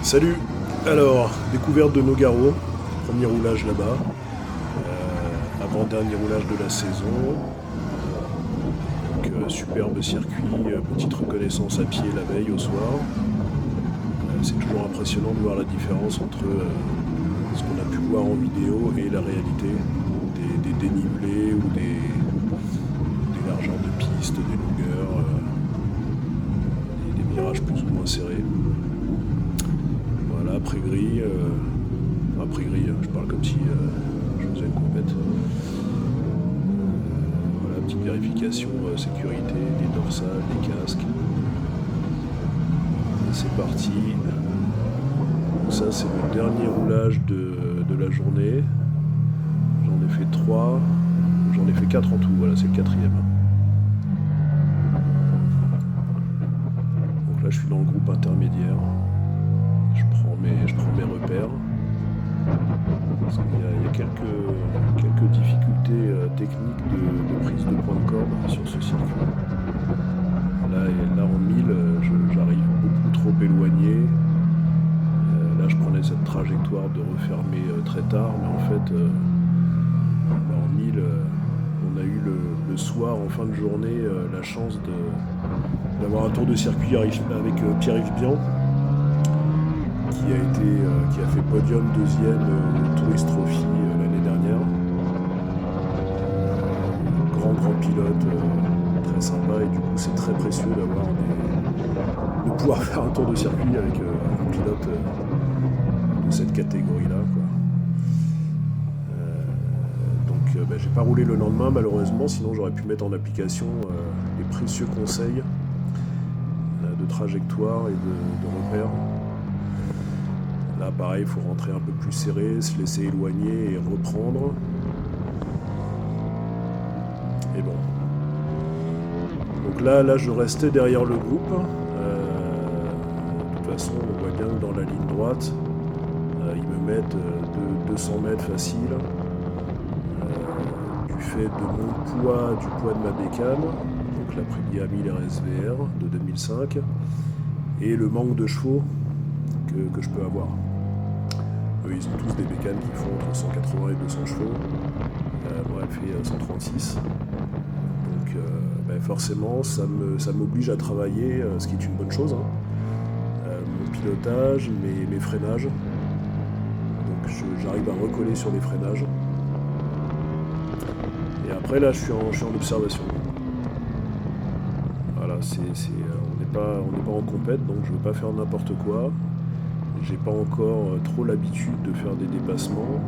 Salut. Alors, découverte de Nogaro, premier roulage là-bas, avant-dernier roulage de la saison. Donc, superbe circuit, petite reconnaissance à pied la veille au soir. C'est toujours impressionnant de voir la différence entre ce qu'on a pu voir en vidéo et la réalité. Des dénivelés ou des largeurs de piste, des longueurs, des virages plus ou moins serrés. Voilà, après-grille, après-grille, je parle comme si je faisais une compète. Voilà, petite vérification, sécurité, les dorsales, les casques. C'est parti. Donc ça, c'est le dernier roulage de la journée. J'en ai fait 3, j'en ai fait 4 en tout, voilà, c'est le quatrième. Donc là, je suis dans le groupe intermédiaire. Je prends mes repères. Parce qu'il y a quelques difficultés techniques de prise de point de corde sur ce circuit. Là en 1000, j'arrive beaucoup trop éloigné. Là, je prenais cette trajectoire de refermer très tard, mais en fait, en 1000, on a eu le soir, en fin de journée, la chance d'avoir un tour de circuit avec Pierre-Yves Bian, qui a fait podium deuxième au Tourist Trophy l'année dernière. Grand pilote, très sympa, et du coup c'est très précieux de pouvoir faire un tour de circuit avec un pilote de cette catégorie-là, quoi. Donc j'ai pas roulé le lendemain malheureusement, sinon j'aurais pu mettre en application les précieux conseils de trajectoire et de repères. Là, pareil, il faut rentrer un peu plus serré, se laisser éloigner et reprendre. Et bon. Donc là, je restais derrière le groupe. De toute façon, on voit bien que dans la ligne droite, ils me mettent 200 mètres facile. Du fait de mon poids, du poids de ma bécane, donc la Aprilia 1000 RSVR de 2005, et le manque de chevaux que je peux avoir. Eux, ils ont tous des bécanes qui font entre 180 et 200 chevaux. Moi, elle fait 136. Donc, forcément, ça m'oblige à travailler, ce qui est une bonne chose, hein. Mon pilotage, mes freinages. Donc, j'arrive à recoller sur les freinages. Et après, là, je suis en observation. Voilà, on n'est pas en compète, donc je ne veux pas faire n'importe quoi. J'ai pas encore trop l'habitude de faire des dépassements.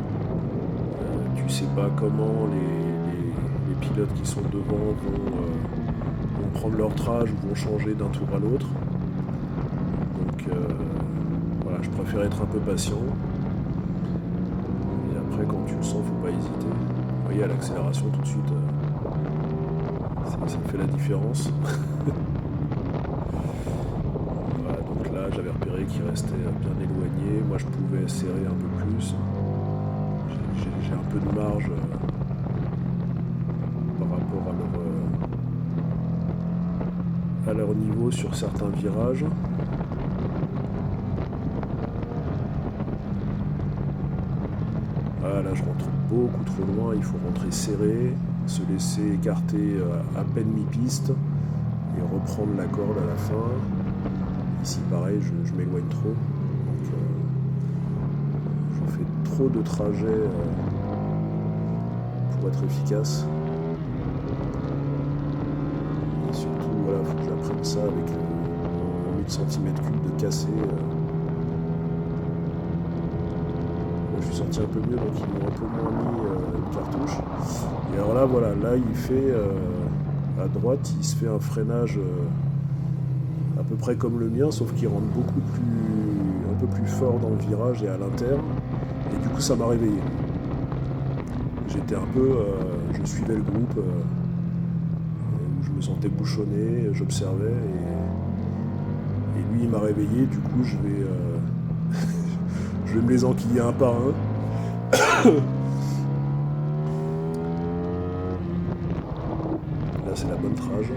Tu sais pas comment les pilotes qui sont devant vont prendre leur trage ou vont changer d'un tour à l'autre. Donc voilà, je préfère être un peu patient. Et après, quand tu le sens, faut pas hésiter. Vous voyez, à l'accélération, tout de suite, ça fait la différence. J'avais repéré qu'il restait bien éloigné. Moi, je pouvais serrer un peu plus. J'ai un peu de marge par rapport à leur niveau sur certains virages. Ah, là, je rentre beaucoup trop loin. Il faut rentrer serré, se laisser écarter à peine mi-piste et reprendre la corde à la fin. Ici, pareil, je m'éloigne trop. Donc, je fais trop de trajets pour être efficace. Et surtout, voilà, il faut que j'apprenne ça avec 1000 cm3 de cassé. Je suis sorti un peu mieux, donc ils m'ont un peu moins mis une cartouche. Et alors là, voilà, là, il fait à droite, il se fait un freinage à peu près comme le mien, sauf qu'il rentre un peu plus fort dans le virage et à l'inter, et du coup ça m'a réveillé. J'étais un peu, je suivais le groupe, où je me sentais bouchonné, j'observais, et lui il m'a réveillé, du coup je vais me les enquiller un par un. Là c'est la bonne trage.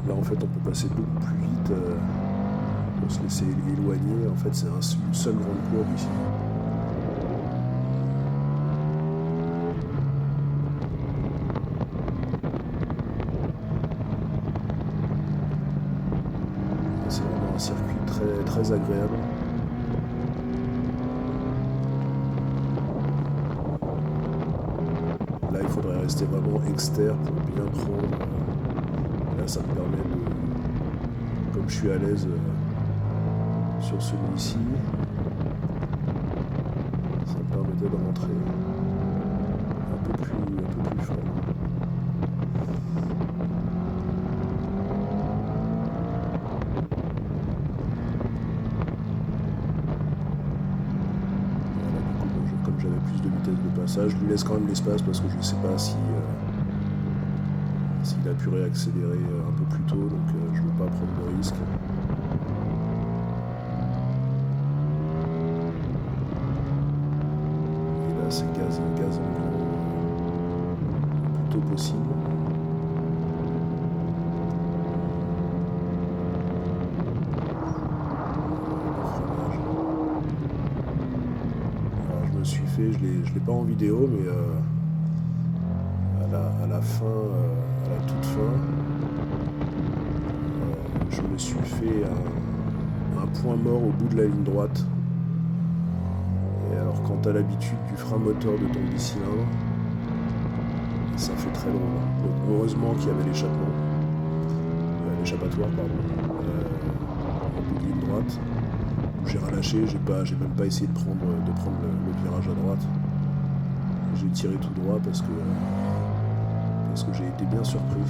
Là, en fait, on peut passer beaucoup plus vite faut se laisser éloigner. En fait, c'est une seule grande courbe ici. C'est vraiment un circuit très, très agréable. Là, il faudrait rester vraiment externe pour bien prendre. Là, ça me permet de, comme je suis à l'aise sur celui-ci, ça me permettait de rentrer un peu plus fort. Comme j'avais plus de vitesse de passage, je lui laisse quand même l'espace parce que je ne sais pas si s'il a pu réaccélérer un peu plus tôt, donc je ne veux pas prendre de risque. Et là c'est gaz en plutôt possible. Je l'ai pas en vidéo, mais à la fin, à la toute fin, je me suis fait un point mort au bout de la ligne droite. Et alors quand tu as l'habitude du frein moteur de ton bicylindre, ça fait très drôle. Donc heureusement qu'il y avait l'échappatoire, au bout de ligne droite. J'ai relâché, j'ai même pas essayé de prendre le virage à droite. J'ai tiré tout droit parce que j'ai été bien surpris.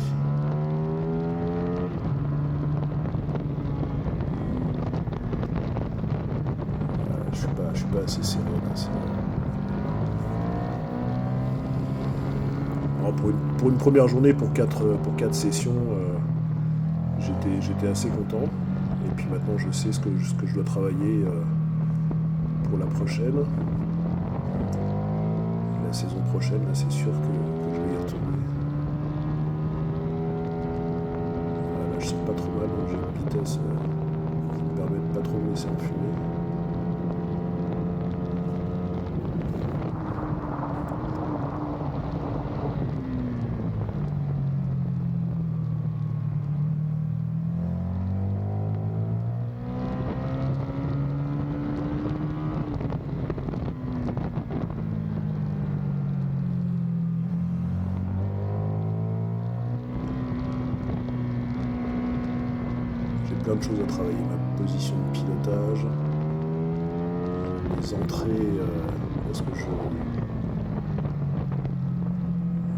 Je suis pas assez serré là. Alors pour une première journée, pour 4 sessions, j'étais assez content. Et puis maintenant je sais ce que je dois travailler pour la prochaine. La saison prochaine, là c'est sûr que je vais y retourner. Là je sens pas trop mal, donc j'ai une vitesse qui me permet de pas trop me laisser enfumer. Plein de choses à travailler, ma position de pilotage, les entrées, parce que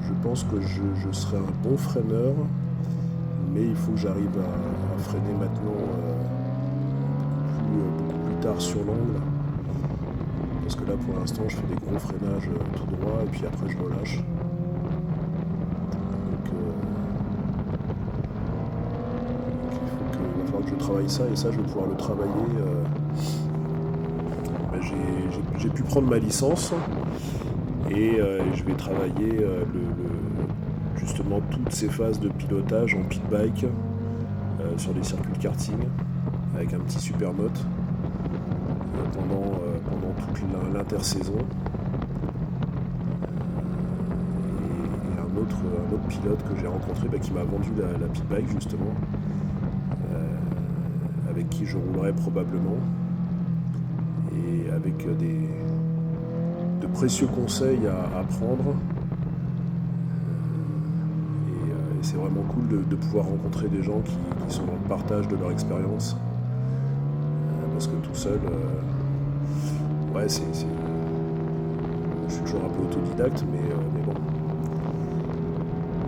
je pense que je serai un bon freineur, mais il faut que j'arrive à freiner maintenant beaucoup plus tard sur l'angle, parce que là pour l'instant je fais des gros freinages tout droit et puis après je relâche. Que je travaille ça, et ça je vais pouvoir le travailler. J'ai pu prendre ma licence et je vais travailler justement toutes ces phases de pilotage en pit bike sur des circuits de karting avec un petit supermote pendant toute l'intersaison. Et un autre pilote que j'ai rencontré qui m'a vendu la pit bike justement, avec qui je roulerai probablement, et avec de précieux conseils à prendre. Et c'est vraiment cool de pouvoir rencontrer des gens qui sont dans le partage de leur expérience, parce que tout seul, je suis toujours un peu autodidacte, mais bon,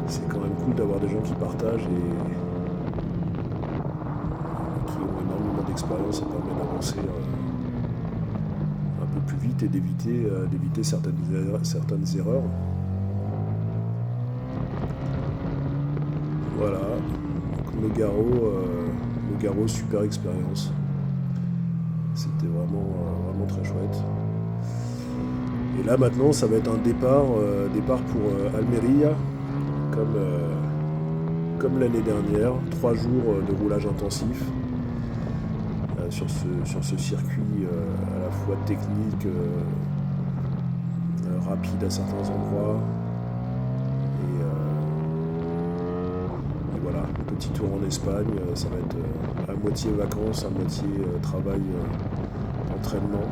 c'est quand même cool d'avoir des gens qui partagent et d'expérience. Ça permet d'avancer un peu plus vite et d'éviter certaines erreurs. Voilà, donc le Garo, super expérience. C'était vraiment très chouette. Et là maintenant ça va être un départ pour Almeria, comme l'année dernière, 3 jours de roulage intensif. sur ce circuit à la fois technique, rapide à certains endroits. Et voilà, petit tour en Espagne, ça va être à moitié vacances, à moitié travail, entraînement.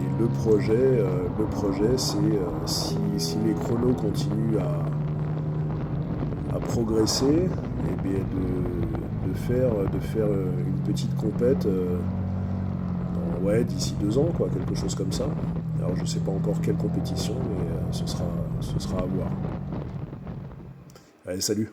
Et le projet c'est si mes chronos continuent à progresser, et bien de faire une petite compète d'ici 2 ans, quoi, quelque chose comme ça. Alors je sais pas encore quelle compétition, mais ce sera à voir. Allez, salut!